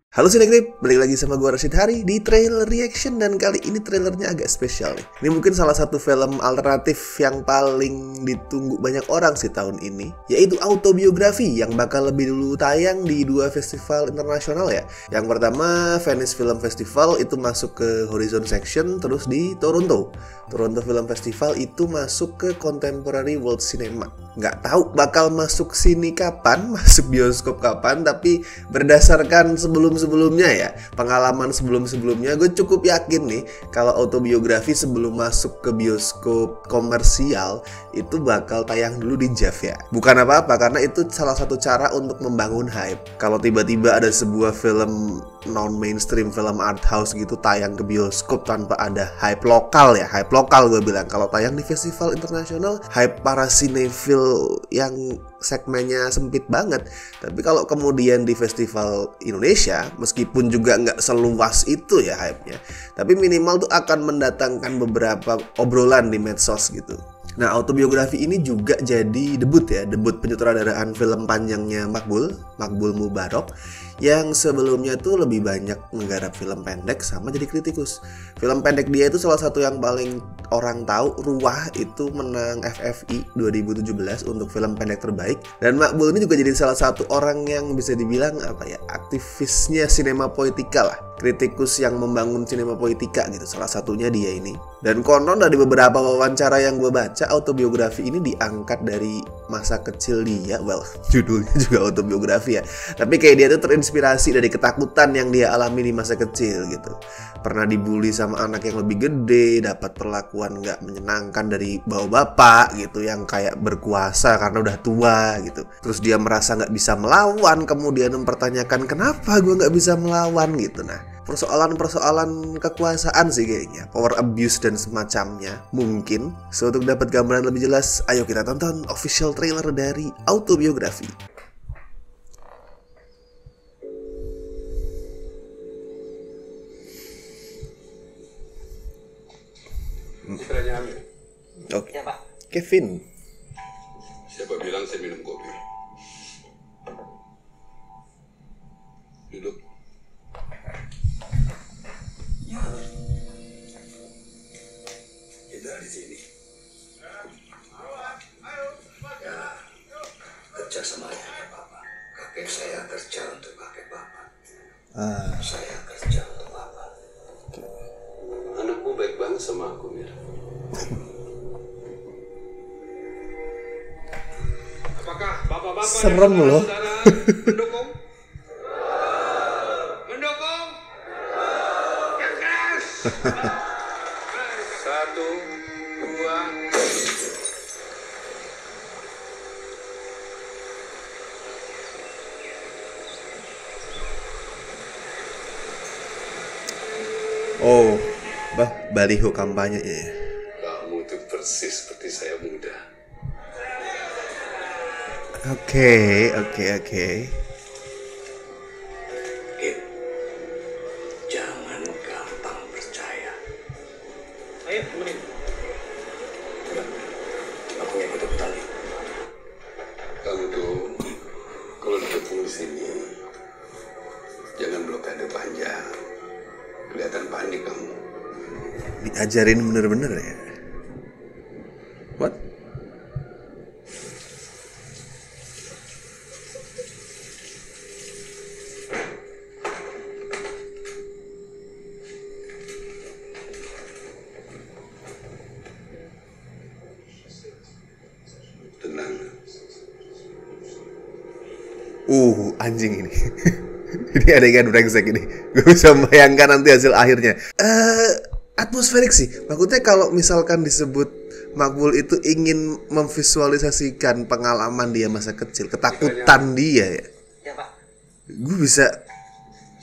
Halo Sinegrip, balik lagi sama gue Rashid Hari di trailer reaction. Dan kali ini trailernya agak spesial nih. Ini mungkin salah satu film alternatif yang paling ditunggu banyak orang sih tahun ini, yaitu Autobiografi yang bakal lebih dulu tayang di dua festival internasional ya. Yang pertama Venice Film Festival itu masuk ke Horizon Section, terus di Toronto Film Festival itu masuk ke Contemporary World Cinema. Nggak tahu bakal masuk sini kapan, masuk bioskop kapan, tapi berdasarkan sebelumnya ya, pengalaman sebelumnya, gue cukup yakin nih kalau Autobiografi sebelum masuk ke bioskop komersial itu bakal tayang dulu di JAV ya. Bukan apa-apa, karena itu salah satu cara untuk membangun hype. Kalau tiba-tiba ada sebuah film non-mainstream, film art house gitu tayang ke bioskop tanpa ada hype lokal ya, hype lokal gue bilang. Kalau tayang di festival internasional, hype para sinefil yang segmennya sempit banget. Tapi kalau kemudian di festival Indonesia, meskipun juga nggak seluas itu ya hype-nya, tapi minimal tuh akan mendatangkan beberapa obrolan di medsos gitu. Nah, Autobiografi ini juga jadi debut penyutradaraan film panjangnya Maqbul Mubarok, yang sebelumnya tuh lebih banyak menggarap film pendek sama jadi kritikus. Film pendek dia itu salah satu yang paling orang tahu, Ruah, itu menang FFI 2017 untuk film pendek terbaik. Dan Maqbul ini juga jadi salah satu orang yang bisa dibilang aktivisnya sinema poetika lah, kritikus yang membangun sinema poetika gitu, salah satunya dia ini. Dan konon dari beberapa wawancara yang gue baca, Autobiografi ini diangkat dari masa kecil dia. Well, judulnya juga autobiografi ya, tapi kayak dia tuh terinspirasi dari ketakutan yang dia alami di masa kecil gitu. Pernah dibully sama anak yang lebih gede, dapat perlakuan gak menyenangkan dari bapak gitu yang kayak berkuasa karena udah tua gitu. Terus dia merasa gak bisa melawan, kemudian mempertanyakan kenapa gue gak bisa melawan gitu. Nah, persoalan kekuasaan sih kayaknya, power abuse dan semacamnya mungkin. So, untuk dapat gambaran lebih jelas, ayo kita tonton official trailer dari Autobiografi. Oke. Ya, Pak. Kevin. Siapa bilang saya minum kopi? Duduk. Kita di sini. Ya, kerja sama ayahnya Bapak. Kakek saya kerja untuk kakek Bapak. Saya kerja untuk Bapak. Anakku baik banget sama aku, Mir. Apakah bapak-bapak serem loh. mendukung? Mendukung? Yang keras. 1, 2. Oh, baliho kampanye ya. Kamu tuh persis seperti saya muda. Oke. Jangan gampang percaya. Ayo, temenin. Enggak, aku ngikut tadi. Kamu tuh kalau dikepung di sini, jangan blokade panjang. Kelihatan panik kamu. Diajarin bener-bener ya. What? Tenang. Anjing ini. Ini adegan brengsek ini. Gue bisa membayangkan nanti hasil akhirnya. Atmosferik sih. Maksudnya kalau misalkan disebut Maqbul itu ingin memvisualisasikan pengalaman dia masa kecil, ketakutan dia ya. Ya, Pak. Gue bisa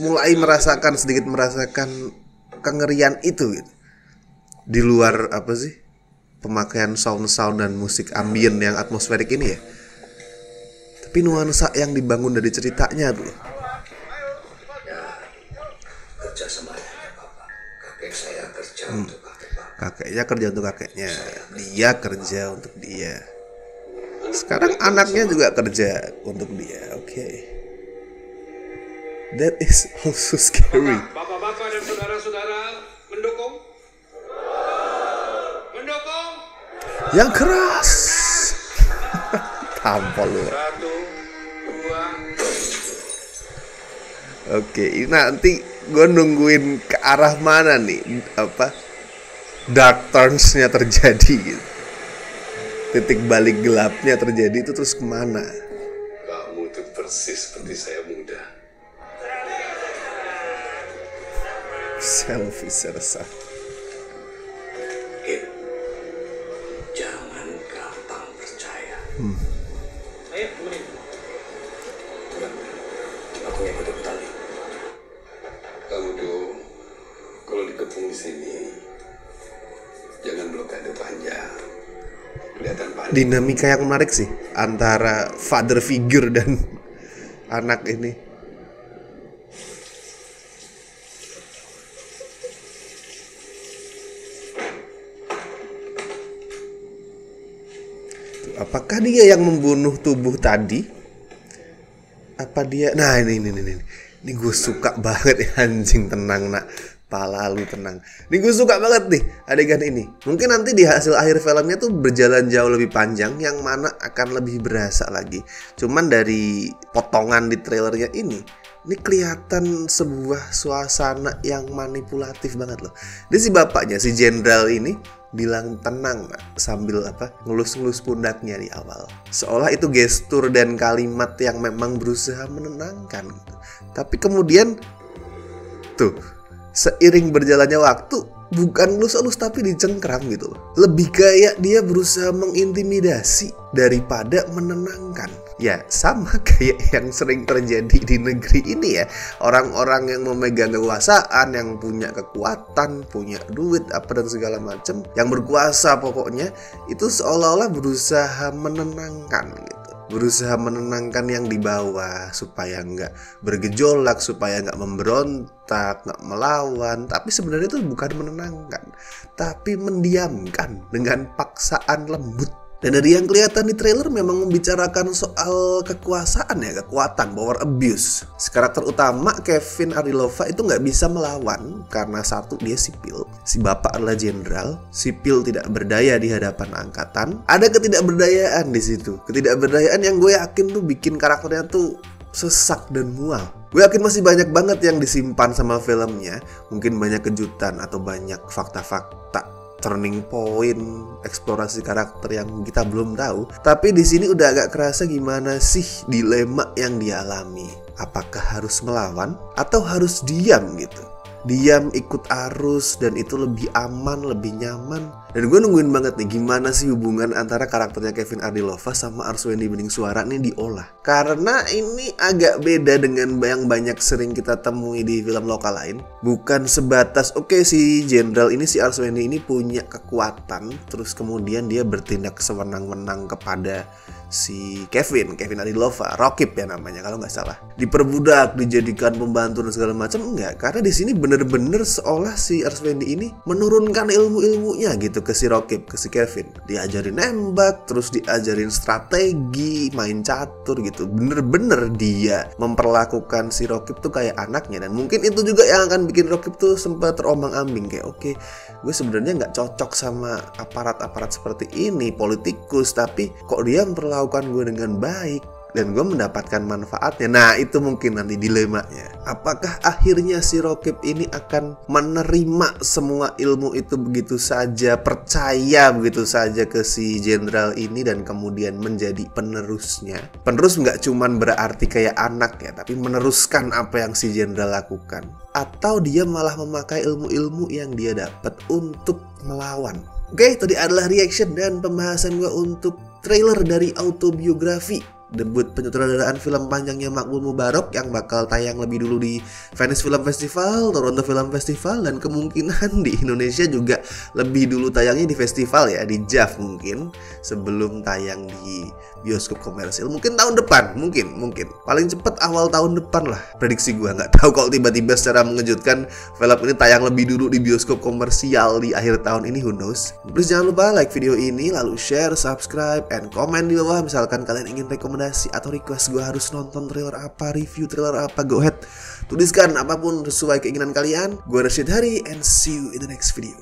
mulai sedikit merasakan kengerian itu gitu. Di luar pemakaian sound dan musik ambien yang atmosferik ini ya. Tapi nuansa yang dibangun dari ceritanya tuh. Kerja sama ayahnya Bapak. Kakek saya kerja untuk kakek Bapak. Kakeknya kerja untuk kakeknya, dia kerja untuk dia. Sekarang anaknya juga kerja untuk dia. Oke. That is also scary. Bapak-bapak dan saudara-saudara mendukung? Mendukung? Yang keras. Tampol lu. 1, 2. Oke, ini nanti gue nungguin ke arah mana nih, dark turns-nya terjadi gitu. Titik balik gelapnya terjadi itu terus kemana? Kamu tuh persis seperti saya muda. Selfie serasa. Jangan gampang percaya. Ayo, temenin. Aku ngikut tali. Kamu tuh kalau dikepung di sini, jangan blokade panjang. Kelihatan panik. Dinamika yang menarik sih antara father figure dan anak ini. Apakah dia yang membunuh tubuh tadi? Apa dia? Nah ini gue suka banget ya, anjing. Tenang nak, pala lu tenang. Ini gue suka banget nih adegan ini. Mungkin nanti di hasil akhir filmnya tuh berjalan jauh lebih panjang, yang mana akan lebih berasa lagi. Cuman dari potongan di trailernya ini kelihatan sebuah suasana yang manipulatif banget loh. Dia si bapaknya, si jenderal ini bilang tenang sambil ngelus-ngelus pundaknya di awal. Seolah itu gestur dan kalimat yang memang berusaha menenangkan gitu. Tapi kemudian tuh seiring berjalannya waktu bukan ngelus-ngelus tapi dicengkram gitu loh. Lebih kayak dia berusaha mengintimidasi daripada menenangkan. Ya sama kayak yang sering terjadi di negeri ini ya. Orang-orang yang memegang kekuasaan, yang punya kekuatan, punya duit apa dan segala macam, yang berkuasa pokoknya, itu seolah-olah berusaha menenangkan gitu. Berusaha menenangkan yang di bawah supaya nggak bergejolak, supaya nggak memberontak, nggak melawan. Tapi sebenarnya itu bukan menenangkan, tapi mendiamkan dengan paksaan lembut. Dan dari yang kelihatan di trailer memang membicarakan soal kekuasaan ya, kekuatan, power abuse. Si karakter utama Kevin Ardilova itu nggak bisa melawan karena satu, dia sipil. Si bapak adalah jenderal, sipil tidak berdaya di hadapan angkatan. Ada ketidakberdayaan di situ, ketidakberdayaan yang gue yakin tuh bikin karakternya tuh sesak dan mual. Gue yakin masih banyak banget yang disimpan sama filmnya. Mungkin banyak kejutan atau banyak fakta-fakta, turning point, eksplorasi karakter yang kita belum tahu. Tapi di sini udah agak kerasa gimana sih dilema yang dialami. Apakah harus melawan atau harus diam gitu? Diam ikut arus dan itu lebih aman, lebih nyaman. Dan gue nungguin banget nih gimana sih hubungan antara karakternya Kevin Ardilova sama Arswendi Beningsuara nih diolah. Karena ini agak beda dengan yang banyak sering kita temui di film lokal lain. Bukan sebatas oke, si jenderal ini, si Arswendi ini punya kekuatan, terus kemudian dia bertindak sewenang-wenang kepada si Kevin Ardilova, Rokib ya namanya kalau nggak salah, diperbudak, dijadikan pembantu dan segala macam. Enggak, karena di sini bener-bener seolah si Arswendi ini menurunkan ilmu-ilmunya gitu ke si Rokib, ke si Kevin. Diajarin nembak, terus diajarin strategi, main catur gitu. Bener-bener dia memperlakukan si Rokib tuh kayak anaknya. Dan mungkin itu juga yang akan bikin Rokib tuh sempat terombang-ambing kayak oke, gue sebenarnya nggak cocok sama aparat-aparat seperti ini, politikus, tapi kok dia memperlakukan gue dengan baik dan gue mendapatkan manfaatnya. Nah itu mungkin nanti dilemanya. Apakah akhirnya si Rokib ini akan menerima semua ilmu itu begitu saja, percaya begitu saja ke si jenderal ini dan kemudian menjadi penerusnya. Penerus nggak cuman berarti kayak anak ya, tapi meneruskan apa yang si jenderal lakukan. Atau dia malah memakai ilmu-ilmu yang dia dapat untuk melawan. Oke, tadi adalah reaction dan pembahasan gue untuk trailer dari autobiografi debut penyutradaraan film panjangnya Makmur Mubarok yang bakal tayang lebih dulu di Venice Film Festival, Toronto Film Festival, dan kemungkinan di Indonesia juga lebih dulu tayangnya di festival ya, di JAF mungkin, sebelum tayang di bioskop komersil. Mungkin tahun depan, mungkin paling cepat awal tahun depan lah prediksi gue. Nggak tahu kalau tiba-tiba secara mengejutkan film ini tayang lebih dulu di bioskop komersial di akhir tahun ini, who knows. Please jangan lupa like video ini, lalu share, subscribe, and komen di bawah misalkan kalian ingin rekomendasi atau request gue harus nonton trailer apa, review trailer apa. Go ahead, tuliskan apapun sesuai keinginan kalian. Gue Rashid Hari, and see you in the next video.